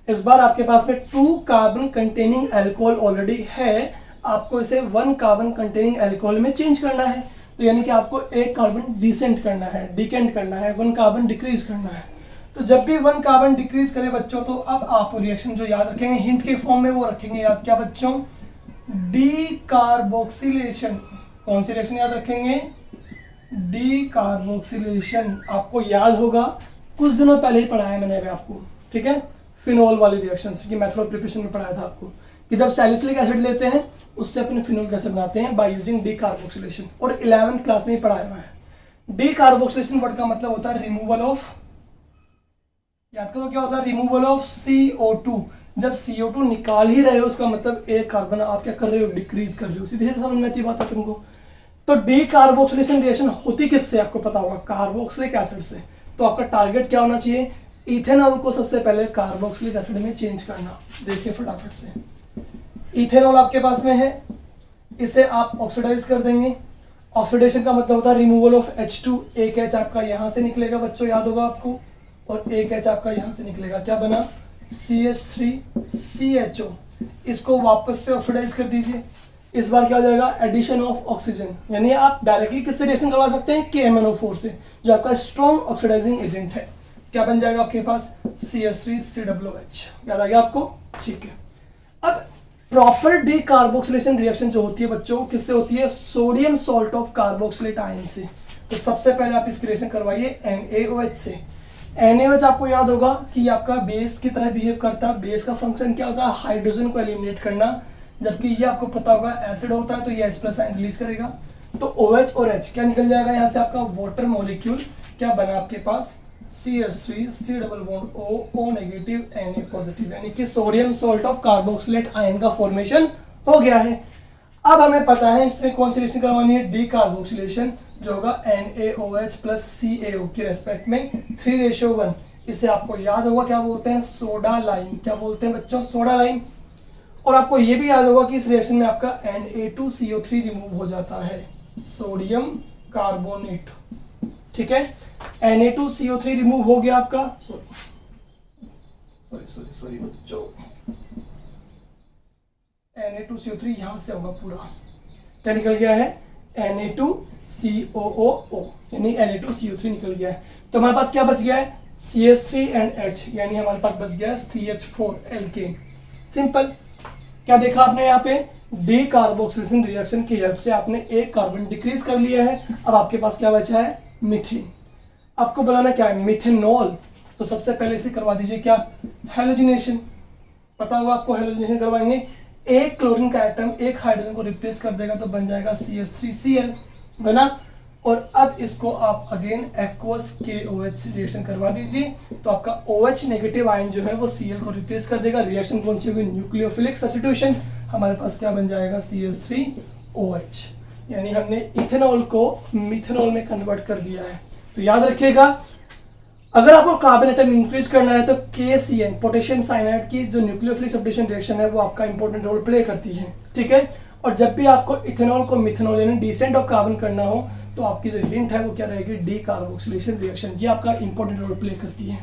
इस बार आपके पास में 2 कार्बन कंटेनिंग अल्कोहल ऑलरेडी है, आपको इसे 1 कार्बन कंटेनिंग अल्कोहल में चेंज करना है। तो यानी कि आपको 1 कार्बन डिसेंट करना है, डिकेंट करना है, 1 कार्बन डिक्रीज करना है। तो जब भी 1 कार्बन डिक्रीज करे बच्चों, तो अब आप रिएक्शन जो याद रखेंगे हिंट के फॉर्म में वो रखेंगे याद, क्या बच्चों, डी कार्बोक्सिलेशन। कौन सी रिएक्शन याद रखेंगे, डी कार्बोक्सिलेशन। आपको याद होगा कुछ दिनों पहले ही पढ़ाया मैंने अभी आपको, ठीक है, फिनोल वाली रिएक्शंस की मेथड ऑफ प्रिपरेशन में पढ़ाया था आपको कि जब सैलिसिलिक एसिड लेते हैं उससे अपने फिनोल कैसे बनाते हैं, बाय यूजिंग डी कार्बोक्सिलेशन, और 11th क्लास में ही पढ़ाया हुआ है। डी कार्बोक्सिलेशन वर्ड का मतलब होता है रिमूवल ऑफ, याद करो क्या होता है, रिमूवल ऑफ CO2। जब CO2 निकाल ही रहे हो उसका मतलब 1 कार्बन आप क्या कर रहे हो, डिक्रीज कर रहे हो। सीधे सीधे समझ में आती बात है तुमको। तो डी कार्बोक्सिलेशन रिएक्शन होती किससे आपको पता होगा, कार्बोक्सिलिक एसिड से। तो आपका टारगेट क्या होना चाहिए, इथेनॉल को सबसे पहले कार्बोक्सिलिक एसिड में चेंज करना। देखिए फटाफट से, इथेनॉल आपके पास में है, इसे आप ऑक्सीडाइज कर देंगे। ऑक्सीडेशन का मतलब होता है रिमूवल ऑफ H2, एक H आपका यहां से निकलेगा बच्चों, याद होगा आपको, और एक H आपका यहां से निकलेगा, क्या बना, CH3CHO। इसको वापस से ऑक्सीडाइज कर दीजिए। इस बार क्या हो जाएगा, एडिशन ऑफ ऑक्सीजन, यानी आप डायरेक्टली किससे रिएक्शन करवा सकते हैं, KMnO4 से, जो आपका स्ट्रॉन्ग ऑक्सीडाइजिंग एजेंट है। क्या बन जाएगा आपके पास, CH3COOH। याद आ गया आपको, ठीक है। अब प्रॉपर डी कार्बोक्सिलेशन रिएक्शन जो होती है बच्चों, किससे होती है, sodium salt of carboxylate ion से। तो सबसे पहले आप इसकी रिएक्शन करवाइए NaOH से। NaOH आपको याद होगा कि आपका बेस की तरह बिहेव करता है। बेस का फंक्शन क्या होता है, हाइड्रोजन को एलिमिनेट करना, जबकि ये आपको पता होगा एसिड होता है तो ये H+ आयन रिलीज करेगा। तो OH और H क्या निकल जाएगा यहाँ से, आपका वाटर मॉलिक्यूल क्या बना आपके पास, CH3COO नेगेटिव Na पॉजिटिव, यानी कि sodium salt of carboxylate ion का फॉर्मेशन हो गया है। अब हमें पता है इसमें कौन सी रिएक्शन करवानी है, डी कार्बोक्सिलेशन, जो होगा NaOH प्लस CaO के रेस्पेक्ट में 3:1। इसे आपको याद होगा क्या बोलते हैं, सोडा लाइम। क्या बोलते हैं बच्चों, सोडा लाइम। और आपको ये भी याद होगा कि इस रिएक्शन में आपका Na2CO3 रिमूव हो जाता है, सोडियम कार्बोनेट, ठीक है। Na2CO3 रिमूव हो गया आपका, सॉरी बच्चों, Na2CO3 यहां से होगा पूरा, क्या निकल गया है, Na2COO, यानी Na2CO3 निकल गया है। तो हमारे पास क्या बच गया है, CH3 and H, यानी हमारे पास बच गया है CH4 एल्केन। सिंपल। क्या देखा आपने यहाँ पे, डी कार्बोक्सिलेशन रिएक्शन की हेल्प से आपने 1 कार्बन डिक्रीज कर लिया है। अब आपके पास क्या बचा है, मीथेन। आपको बनाना क्या है, मिथेनॉल। तो सबसे पहले इसे करवा दीजिए क्या, हेलोजिनेशन। पता होगा आपको, हेलोजिनेशन करवाएंगे, एक क्लोरीन का एटम एक हाइड्रोजन को रिप्लेस कर देगा तो बन जाएगा CH3Cl, बना। और अब इसको आप अगेन एक्वस KOH रिएक्शन करवा दीजिए, तो आपका OH नेगेटिव आयन जो है वो Cl को रिप्लेस कर देगा। रिएक्शन कौन सी होगी, न्यूक्लियोफिलिक सब्स्टिट्यूशन। हमारे पास क्या बन जाएगा, CH3OH, यानी हमने इथेनॉल को मिथेनॉल में कन्वर्ट कर दिया है। तो याद रखिएगा, अगर आपको कार्बन एटम इंक्रीज करना है तो KCN, पोटेशियम साइनाइड की जो न्यूक्लियोफिलिक सब्स्टिट्यूशन रिएक्शन है वो आपका इंपॉर्टेंट रोल प्ले करती है, ठीक है। और जब भी आपको इथेनॉल को मिथेनॉल यानी डिसेंट ऑफ कार्बन करना हो तो आपकी जो हिंट है वो क्या रहेगी, डी कार्बोक्सिलेशन रिएक्शन। ये आपका इंपॉर्टेंट रोल प्ले करती है,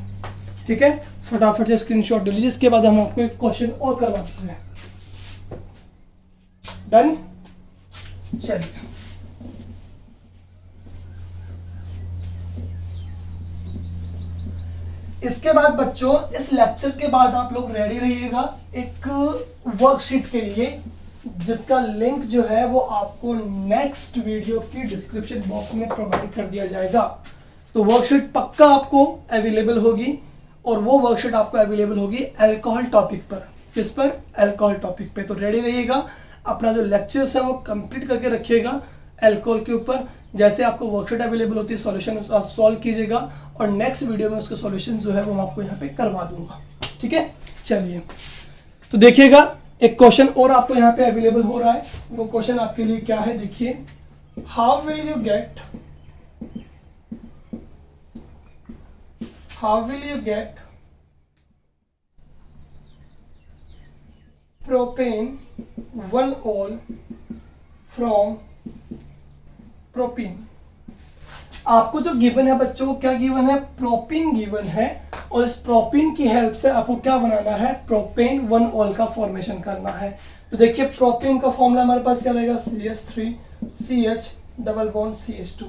ठीक है। फटाफट से स्क्रीनशॉट ले लीजिए, इसके बाद हम आपको एक क्वेश्चन और करवाते हैं। डन, चलिए। इसके बाद बच्चों, इस लेक्चर के बाद आप लोग रेडी रहिएगा एक वर्कशीट के लिए, जिसका लिंक जो है वो आपको नेक्स्ट वीडियो की डिस्क्रिप्शन बॉक्स में प्रोवाइड कर दिया जाएगा। तो वर्कशीट पक्का आपको अवेलेबल होगी, और वो वर्कशीट आपको अवेलेबल होगी अल्कोहल टॉपिक पर। किस पर, अल्कोहल टॉपिक पे। तो रेडी रहिएगा, अपना जो लेक्चर्स है वो कंप्लीट करके रखिएगा अल्कोहल के ऊपर। जैसे आपको वर्कशीट अवेलेबल होती है, सॉल्यूशन सॉल्व कीजिएगा, और नेक्स्ट वीडियो में उसके सॉल्यूशन जो है वो मैं आपको यहाँ पे करवा दूंगा, ठीक है। चलिए, तो देखिएगा एक क्वेश्चन और आपको यहाँ पे अवेलेबल हो रहा है। वो क्वेश्चन आपके लिए क्या है, देखिए, how will you get propane 1 mol from propene. आपको जो गिवन है बच्चों, क्या गिवन है? प्रोपीन गिवन है, और इस प्रोपीन की हेल्प से आपको क्या बनाना है? प्रोपेन 1 ऑल का फॉर्मेशन करना है। तो देखिए प्रोपीन का फॉर्मूला हमारे पास क्या रहेगा? CH3CH double bond CH2।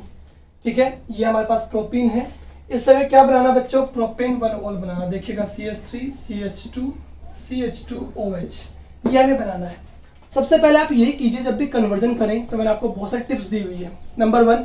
ठीक है, ये हमारे पास प्रोपीन है। इस समय क्या बनाना बच्चों? प्रोपेन 1 ऑल बनाना। देखिएगा CH3CH2 CH2OH, ये हमें बनाना है। सबसे पहले आप यही कीजिए, जब भी कन्वर्जन करें तो मैंने आपको बहुत सारी टिप्स दी हुई है। नंबर 1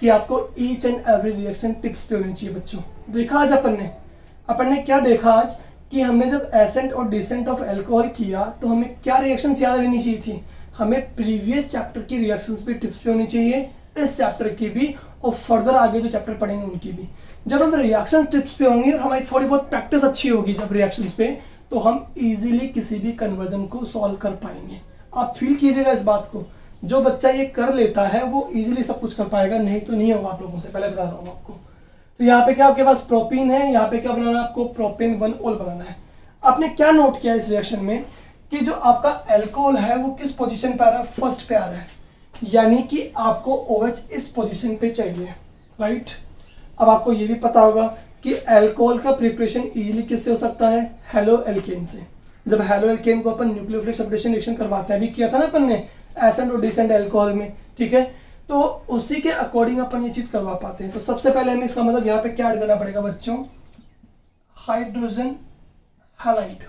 कि आपको each and every reaction tips पे होनी चाहिए बच्चों। देखा आज अपन ने क्या देखा आज कि हमने जब एसेंट और डिसेंट ऑफ अल्कोहल किया तो हमें क्या रिएक्शंस याद रहनी चाहिए थी? हमें प्रीवियस चैप्टर की रिएक्शंस पे टिप्स पे होनी चाहिए, इस चैप्टर की भी, और फर्दर आगे जो चैप्टर पढ़ेंगे उनकी भी। जब हम रिएक्शन टिप्स पे होंगे और हमारी थोड़ी बहुत प्रैक्टिस अच्छी होगी जब रिएक्शंस पे, तो हम इजीली किसी भी कन्वर्जन को सॉल्व कर पाएंगे। आप फील कीजिएगा इस बात को, जो बच्चा ये कर लेता है वो इजीली सब कुछ कर पाएगा, नहीं तो नहीं होगा आप लोगों से, पहले बता रहा हूँ आपको। तो यहाँ पे क्या आपके पास प्रोपीन है, यहाँ पे क्या बनाना है आपको? प्रोपेन 1 ऑल बनाना है। आपने क्या नोट किया इस रिएक्शन में कि जो आपका अल्कोहल है वो किस पोजीशन पे आ रहा है? फर्स्ट पे आ रहा है, यानी कि आपको OH इस पोजीशन पे चाहिए, राइट। अब आपको ये भी पता होगा कि अल्कोहल का प्रिपरेशन इजीली किससे हो सकता है? हेलो एल्केन से। जब हेलो एल्केन को अपन न्यूक्लियोफिलिक सेपरेशन रिएक्शन करवाते हैं, अभी किया था ना अपन ने एसेंट और डिसेंट अल्कोहल में, ठीक है, तो उसी के अकॉर्डिंग अपन ये चीज करवा पाते हैं। तो सबसे पहले हमें इसका मतलब यहाँ पे क्या ऐड करना पड़ेगा बच्चों? Hydrogen halide.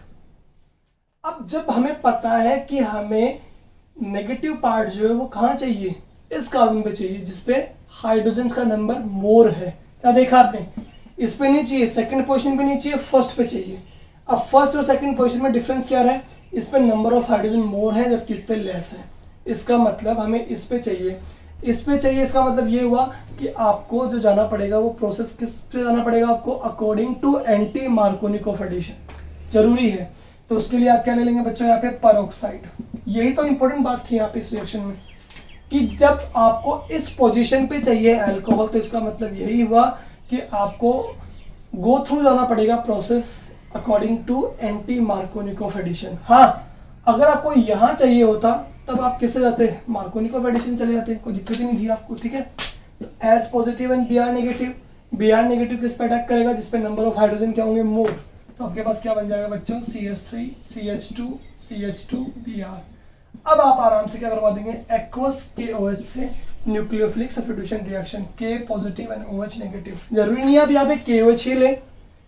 अब जब हमें पता है कि हमें नेगेटिव पार्ट जो है वो कहाँ चाहिए? इस कार्बन पे चाहिए जिसपे हाइड्रोजन का नंबर मोर है। क्या देखा आपने? इस पे नहीं चाहिए, सेकंड पोजीशन पे नहीं चाहिए, फर्स्ट पे चाहिए। अब फर्स्ट और सेकंड पोजीशन में डिफरेंस क्या है? इस पे नंबर ऑफ हाइड्रोजन मोर है जबकि इस पे लेस है। इसका मतलब हमें इस पे चाहिए, इस पे चाहिए। इसका मतलब ये हुआ कि आपको जो जाना पड़ेगा वो प्रोसेस किस पे जाना पड़ेगा आपको? According to anti Markovnikov addition, जरूरी है। तो उसके लिए आप क्या ले लेंगे बच्चों? यहाँ पे पेरोक्साइड। यही तो इंपॉर्टेंट बात थी यहाँ पे इस रिएक्शन में कि जब आपको इस पोजीशन पे चाहिए अल्कोहल, तो इसका मतलब यही हुआ कि आपको गो थ्रू जाना पड़ेगा process according to anti Markovnikov addition. हाँ, अगर आपको यहाँ चाहिए होता तब आप किससे जाते? मार्कोनिकोव एडिशन चले जाते, कोई दिक्कत ही नहीं थी आपको, ठीक है। तो as positive and Br negative किस पे अटैक करेगा? जिसपे नंबर ऑफ हाइड्रोजन क्या होंगे? मोर। तो आपके पास क्या बन जाएगा बच्चों? CH3 CH2 CH2 Br। अब आप आराम से क्या करवा देंगे? एक्वस KOH से nucleophilic substitution reaction, K positive and OH negative. जरूरी नहीं है आप यहाँ पे KOH ही ले,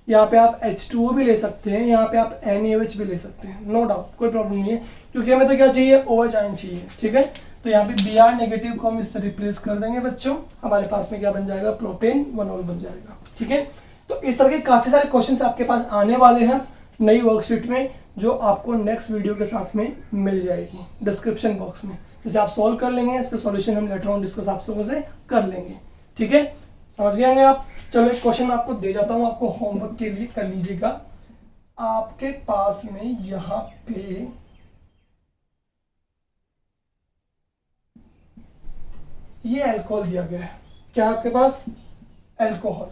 यहाँ पे आप H2O भी ले सकते हैं, यहाँ पे आप NaOH भी ले सकते हैं, नो डाउट, कोई प्रॉब्लम नहीं है, क्योंकि हमें तो क्या चाहिए? OH आयन चाहिए, ठीक है। तो यहाँ पे Br नेगेटिव को हम इससे रिप्लेस कर देंगे बच्चों, हमारे पास में क्या बन जाएगा? प्रोपेन 1 ऑल बन जाएगा, ठीक है। तो इस तरह के काफी सारे क्वेश्चंस आपके पास आने वाले हैं नई वर्कशीट में, जो आपको नेक्स्ट वीडियो के साथ में मिल जाएगी डिस्क्रिप्शन बॉक्स में। जैसे आप सॉल्व कर लेंगे, इसका सॉल्यूशन हम लेटर ऑन डिस्कस आप लोगों से कर लेंगे, ठीक है। समझ गए होंगे आप। चलो एक क्वेश्चन आपको दे जाता हूं, आपको होमवर्क के लिए कर लीजिएगा। आपके पास में यहाँ पे ये अल्कोहल दिया गया है, क्या आपके पास? अल्कोहल,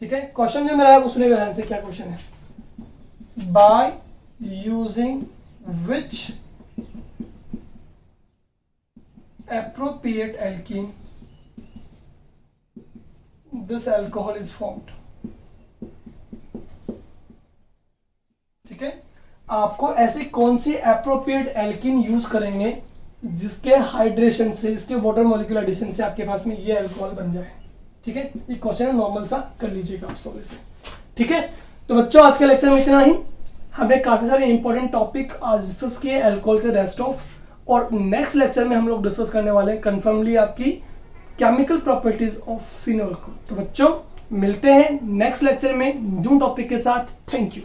ठीक है। क्वेश्चन जो मेरा है वो सुनिएगा ध्यान से, क्या क्वेश्चन है? By using which appropriate alkene this alcohol is formed। ठीक है, आपको ऐसी कौन सी appropriate alkene यूज करेंगे जिसके हाइड्रेशन से, जिसके वाटर मॉलिक्यूल एडिशन से आपके पास में ये अल्कोहल बन जाए, ठीक है। ये क्वेश्चन है, नॉर्मल सा कर लीजिएगा आप सॉल्व से, ठीक है। तो बच्चों आज के लेक्चर में इतना ही। हमने काफी सारे इंपॉर्टेंट टॉपिक आज डिस्कस किए अल्कोहल के रेस्ट ऑफ, और नेक्स्ट लेक्चर में हम लोग डिस्कस करने वाले हैं कंफर्मली आपकी केमिकल प्रॉपर्टीज ऑफ फिनोल को। तो बच्चों मिलते हैं नेक्स्ट लेक्चर में न्यू टॉपिक के साथ। Thank you.